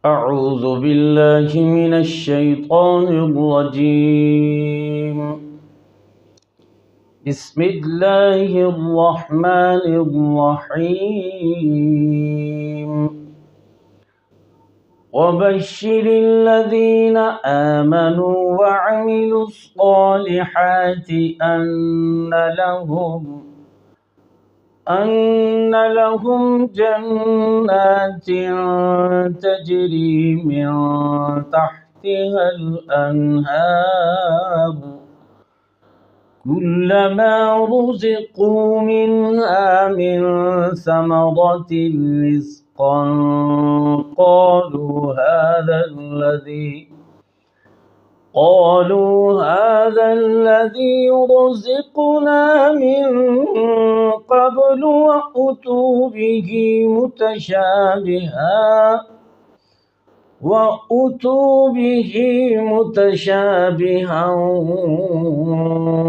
أعوذ بالله من الشيطان الرجيم. بسم الله الرحمن الرحيم. وبشر الذين آمنوا وعملوا الصالحات أن لهم جنات تجري من تحتها الأنهار كلما رزقوا منها من ثمرة رزقا قالوا هذا الذي رزقنا من قبل وأتوا به متشابها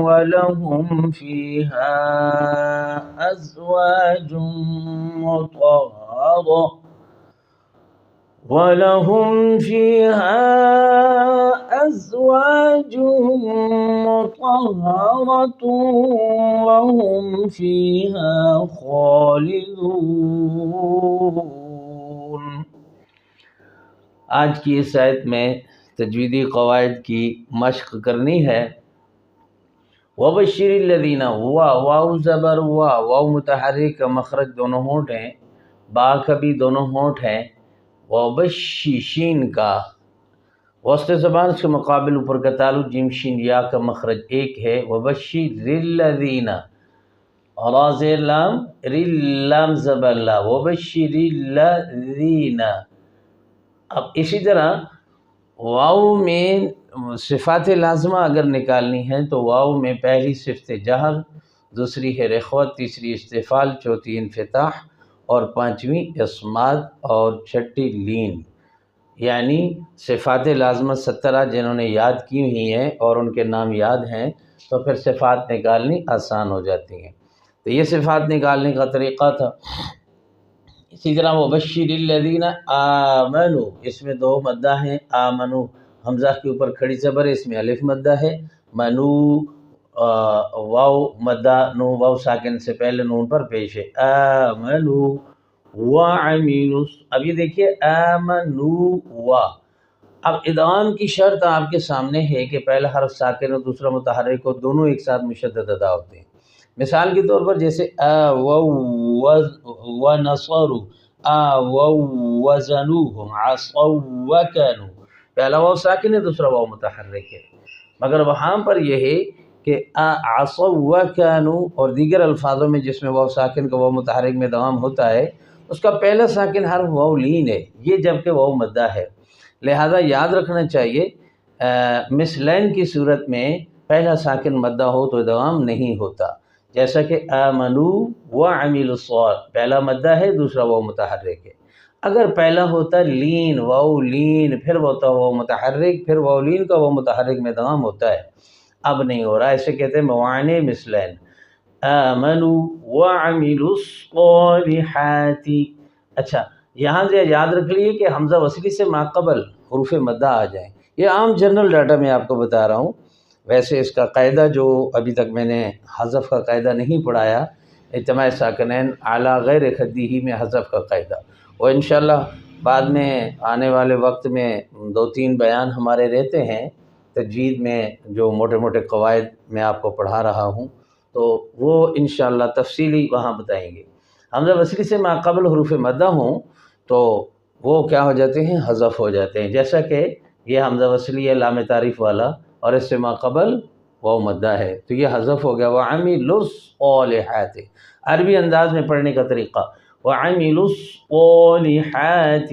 ولهم فيها أزواج مطهرة وهم فيها خالدون۔ آج کی اس آیت میں تجویدی قواعد کی مشق کرنی ہے۔ وبشر الذین، واو زبر واو متحرک کا مخرج دونوں ہونٹ ہیں، با کا بھی دونوں ہونٹ ہیں۔ وبششین کا وسط زبان کے مقابل اوپر کا تعلق جیم شین یا کا مخرج ایک ہے۔ وبشر الذین، را زیر لام، لام زبر لا، وبشر الذین۔ اب اسی طرح واو میں صفات لازمہ اگر نکالنی ہے تو واو میں پہلی صفت جہر، دوسری ہے رخوت، تیسری استفال، چوتھی انفتاح اور پانچویں اصماد اور چھٹی لین، یعنی صفات لازمہ 17 جنہوں نے یاد کی ہوئی ہیں اور ان کے نام یاد ہیں تو پھر صفات نکالنی آسان ہو جاتی ہیں۔ تو یہ صفات نکالنے کا طریقہ تھا۔ اسی طرح وبشر الذین آمنو، اس میں دو مدہ ہیں، آمنو حمزہ کے اوپر کھڑی زبر ہے، اس میں الف مدہ ہے، منو واو مدہ، نو واو ساکن سے پہلے نون پر پیش ہے، آمنو وعملوا۔ اب یہ دیکھیے آمنو اب ادغام کی شرط آپ کے سامنے ہے کہ پہلا حرف ساکن اور دوسرا متحرک ہو، دونوں ایک ساتھ مشدد ادا ہوتے ہیں۔ مثال کے طور پر جیسے ونصروا، وزنوهم، عصوا وكانوا، پہلا واو ساکن ہے، دوسرا واو متحرک ہے، مگر وہاں پر یہ ہے کہ عصوا وكانوا اور دیگر الفاظوں میں جس میں واو ساکن کا واو متحرک میں ادغام ہوتا ہے اس کا پہلا ساکن حرف واو لین ہے، یہ جبکہ واو مدہ ہے، لہذا یاد رکھنا چاہیے مثلین کی صورت میں پہلا ساکن مدہ ہو تو ادغام نہیں ہوتا، جیسا کہ آمنو وعملوا الصالحات، پہلا مدہ ہے دوسرا واو متحرک ہے۔ اگر پہلا ہوتا لین، واو لین، پھر ہوتا واو متحرک، پھر واو لین کا واو متحرک میں ادغام ہوتا ہے، اب نہیں ہو رہا، اسے کہتے ہیں موانع مثلین، آمنوا وعملوا الصالحات۔ اچھا، یہاں سے یاد رکھ لیے کہ حمزہ وصلی سے ماقبل حروف مدہ آ جائیں، یہ عام جنرل ڈاٹا میں آپ کو بتا رہا ہوں، ویسے اس کا قاعدہ جو ابھی تک میں نے حذف کا قاعدہ نہیں پڑھایا، اجتماع ساکنین اعلیٰ غیر خدی ہی میں حذف کا قاعدہ، وہ انشاءاللہ بعد میں آنے والے وقت میں 2-3 بیان ہمارے رہتے ہیں تجوید میں، جو موٹے موٹے قواعد میں آپ کو پڑھا رہا ہوں تو وہ انشاءاللہ تفصیلی وہاں بتائیں گے۔ حمزہ وصلی سے ماقبل حروف مدہ ہوں تو وہ کیا ہو جاتے ہیں، حذف ہو جاتے ہیں، جیسا کہ یہ حمزہ وصلی ہے لام تعریف والا اور اس سے ماقبل واو مدہ ہے تو یہ حذف ہو گیا۔ وعملوا الصالحات، عربی انداز میں پڑھنے کا طریقہ، وعملوا الصالحات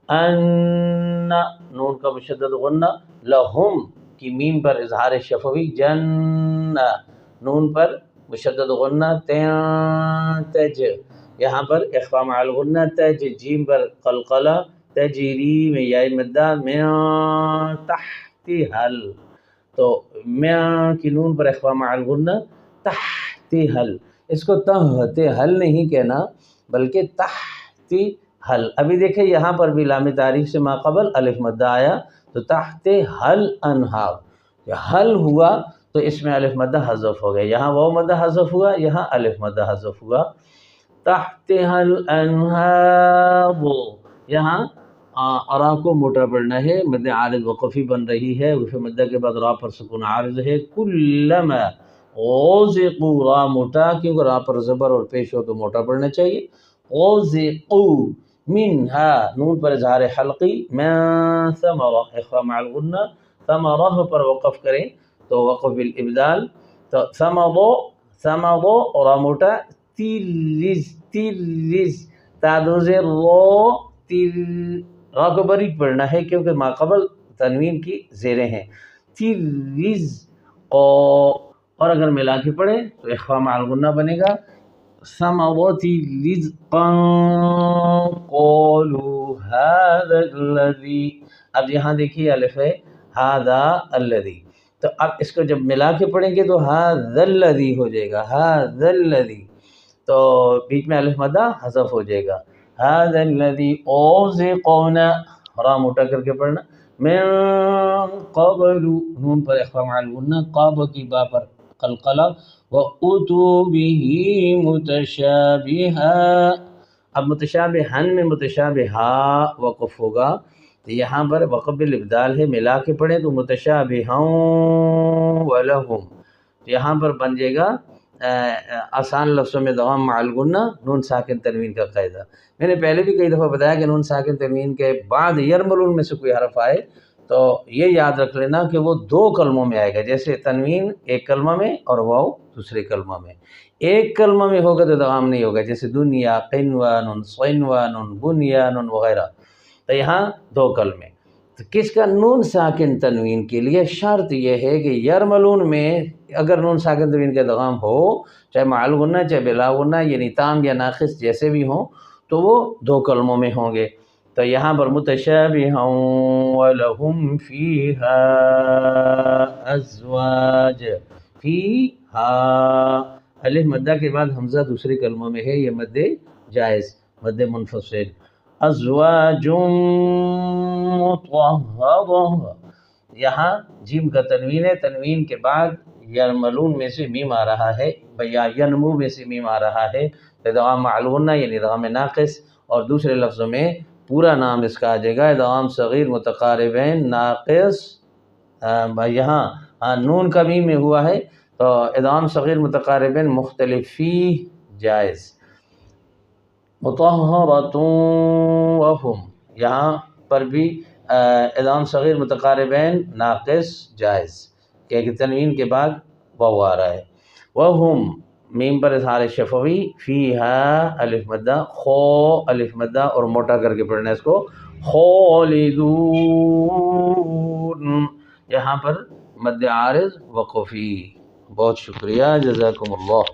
ان، نون کا مشدد غنہ، لہم کی میم پر اظہار شفوی، جنہ نون پر مشدد غنہ، تج یہاں پر اخفا مع الغنہ، تج جیم پر قلقلہ، تجری میں یاء مدہ، من تحتها، تو میاں کی نون پر اخفا مع الغنہ، تحت حل، اس کو تحت حل نہیں کہنا بلکہ تحت حل. ابھی دیکھیں یہاں پر بھی لام تعریف سے ماقبل الف مدہ آیا تو تحت حل انہار حل ہوا تو اس میں الف مدہ حذف ہو گیا. یہاں واو مدہ حذف ہوا, یہاں الف مدہ حذف ہوا. تحت حل انہار یہاں را کو موٹا پڑھنا ہے, مد عارض وقفی بن رہی ہے, وقف مدہ کے بعد را پر سکون عارض ہے. کلما غوزقو را موٹا کیونکہ را پر زبر اور پیش ہو تو موٹا پڑھنا چاہیے. غوزقو منہا نون پر اظہار حلقی من ثمرہ اخفا مع الغنہ ثمرہ پر وقف کریں تو وقف بالابدال. تو ثمرہ را موٹا تیرز تیرز تعدوز رو تیر را کو باریک پڑھنا ہے کیونکہ ما قبل تنوین کی زیریں ہیں. تیرز اور اگر ملا کے پڑھیں تو اخفا مع الغنہ بنے گا. ثمرات رزقا قالوا هذا الذي. اب یہاں دیکھیے الف ہے هذا الذي, تو اب اس کو جب ملا کے پڑھیں گے تو هذا الذي ہو جائے گا. هذا الذي تو بیچ میں الف مدہ حذف ہو جائے گا. هذا الذي اوزقنا را موٹا کر کے پڑھنا. من قبل نون پر اخفا مع الغنہ, قاب کی با پر قلقلہ. وَأُتُوا بِهِ مُتَشَابِهًا. اب متشابہن میں متشابہا وقف ہوگا تو یہاں پر وقف بالابدال ہے, ملا کے پڑھیں تو متشابہاں وَلَهُمْ تو یہاں پر بن جائے گا آسان لفظوں میں دوام مع الغنہ نون ساکن تنوین کا قاعدہ. میں نے پہلے بھی کئی دفعہ بتایا کہ نون ساکن تنوین کے بعد یرملون میں سے کوئی حرف آئے تو یہ یاد رکھ لینا کہ وہ دو کلموں میں آئے گا. جیسے تنوین ایک کلمہ میں اور واو دوسرے کلمہ میں. ایک کلمہ میں ہوگا تو دوام نہیں ہوگا, جیسے دنیا, قنوان, صنوان, بنیان وغیرہ. تو یہاں دو کلمے. تو کس کا نون ساکن تنوین کے لیے شرط یہ ہے کہ یرملون میں اگر نون ساکن تنوین کا ادغام ہو چاہے مع الغنہ چاہے بلا غنہ یعنی تام یا ناقص جیسے بھی ہوں تو وہ دو کلموں میں ہوں گے. تو یہاں پر متشابہا وَلَهُمْ فِيهَا أَزْوَاجٌ فِيهَا الف مدہ کے بعد حمزہ دوسرے کلموں میں ہے, یہ مد جائز مد منفصل. ازواج مطہرہ یہاں جیم کا تنوین ہے, تنوین کے بعد یرملون میں سے میم آ رہا ہے یا ینمو میں سے میم آ رہا ہے, ادغام مع الغنہ یعنی ادغام ناقص. اور دوسرے لفظوں میں پورا نام اس کا آ جائے گا ادغام صغیر متقاربین ناقص. یہاں نون کا میم میں ہوا ہے تو ادغام صغیر متقاربین مختلفی جائز. مطہرۃ وہم یہاں پر بھی ادغام صغیر متقاربین ناقص جائز کہ تنوین کے بعد واو آ رہا ہے. وہم میم پر اظہار شفوی, فیہا الف مدہ, خو الف مدہ اور موٹا کر کے پڑھنا اس کو خالدون. یہاں پر مد عارض وقفی. بہت شکریہ, جزاکم اللہ.